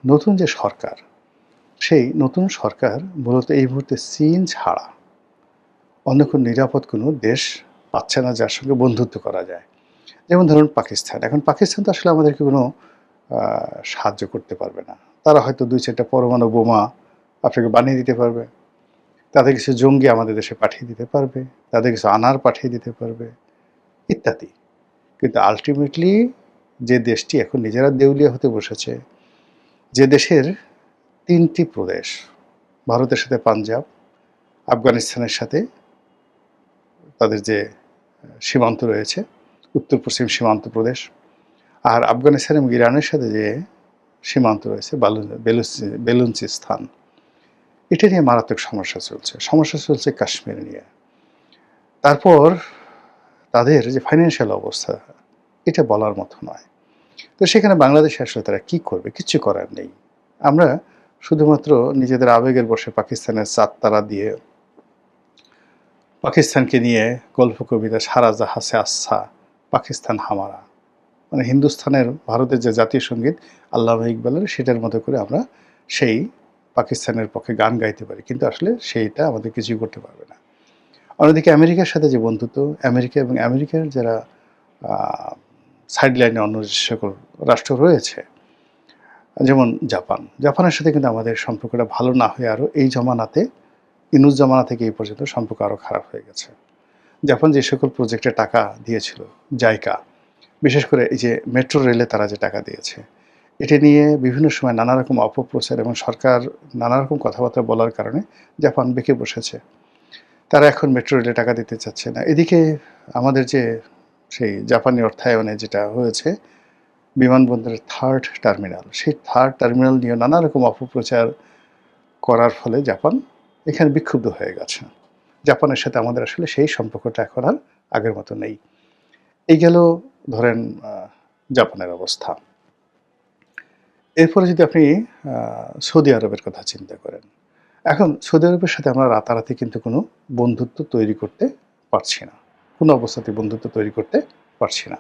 নতুন যে সরকার, সেই নতুন সরকার মূলত এই মুহূর্তে চীন ছাড়া অন্য কোনো নিরাপদ কোনো দেশ পাচ্ছে না যার সঙ্গে বন্ধুত্ব করা যায়। যেমন ধরুন পাকিস্তান। এখন পাকিস্তান তো আসলে আমাদেরকে কোনো সাহায্য করতে পারবে না। তারা হয়তো ২-৪ টা পরমাণু বোমা আপনাকে বানিয়ে দিতে পারবে। তাদের কিছু জঙ্গি আমাদের দেশে পাঠিয়ে দিতে পারবে। তাদের কিছু আনার পাঠিয়ে দিতে পারবে, ইত্যাদি। কিন্তু আল্টিমেটলি যে দেশটি এখন নিজেরা দেউলিয়া হতে বসেছে, যে দেশের ৩ টি প্রদেশ, ভারতের সাথে পাঞ্জাব, আফগানিস্তানের সাথে তাদের যে সীমান্ত রয়েছে, উত্তর-পশ্চিম সীমান্ত প্রদেশ, আর আফগানিস্তান এবং ইরানের সাথে যে সীমান্ত রয়েছে বেলুচিস্তান, এটা নিয়ে মারাত্মক সমস্যা চলছে। সমস্যা চলছে কাশ্মীর নিয়ে। তারপর তাদের যে ফাইন্যান্সিয়াল অবস্থা, এটা বলার মতো নয়। তো সেখানে বাংলাদেশে আসলে তারা কী করবে? কিচ্ছু করার নেই। আমরা শুধুমাত্র নিজেদের আবেগের বশে পাকিস্তানের চাঁদতারা দিয়ে পাকিস্তানকে নিয়ে গল্প কবিতা সারা জাহাঁসে আচ্ছা, পাকিস্তান হামারা, মানে হিন্দুস্তানের ভারতের যে জাতীয় সঙ্গীত আল্লামা ইকবালের, সেটার মতো করে আমরা সেই পাকিস্তানের পক্ষে গান গাইতে পারি, কিন্তু আসলে সেইটা আমাদের কিছুই করতে পারবে না। অন্যদিকে আমেরিকার সাথে যে বন্ধুত্ব, আমেরিকা এবং আমেরিকার যারা সাইড লাইনে অন্য যে সকল রাষ্ট্র রয়েছে, যেমন জাপানের সাথে কিন্তু আমাদের সম্পর্কটা ভালো না হয়ে আরও এই জমানাতে, ইনুস জমানা থেকে এই পর্যন্ত সম্পর্ক আরও খারাপ হয়ে গেছে। জাপান যে সকল প্রজেক্টে টাকা দিয়েছিল, জাইকা, বিশেষ করে এই যে মেট্রো রেলে তারা যে টাকা দিয়েছে, এটা নিয়ে বিভিন্ন সময় নানা রকম অপপ্রচার এবং সরকার নানা রকম কথাবার্তা বলার কারণে জাপান বেঁকে বসেছে। তারা এখন মেট্রো রেলে টাকা দিতে চাচ্ছে না। এদিকে আমাদের যে সেই জাপানি অর্থায়নে যেটা হয়েছে, বিমানবন্দরের 3rd টার্মিনাল, সেই 3rd টার্মিনাল নিয়ে নানা রকম অপপ্রচার করার ফলে জাপান এখানে বিক্ষুব্ধ হয়ে গেছে। জাপানের সাথে আমাদের আসলে সেই সম্পর্কটা এখন আর আগের মতো নেই। এই গেল ধরেন জাপানের অবস্থা। এরপরে যদি আপনি সৌদি আরবের কথা চিন্তা করেন। এখন সৌদি আরবের সাথে আমরা রাতারাতি কিন্তু কোনো বন্ধুত্ব তৈরি করতে পারছি না। কোনো অবস্থাতেই বন্ধুত্ব তৈরি করতে পারছি না।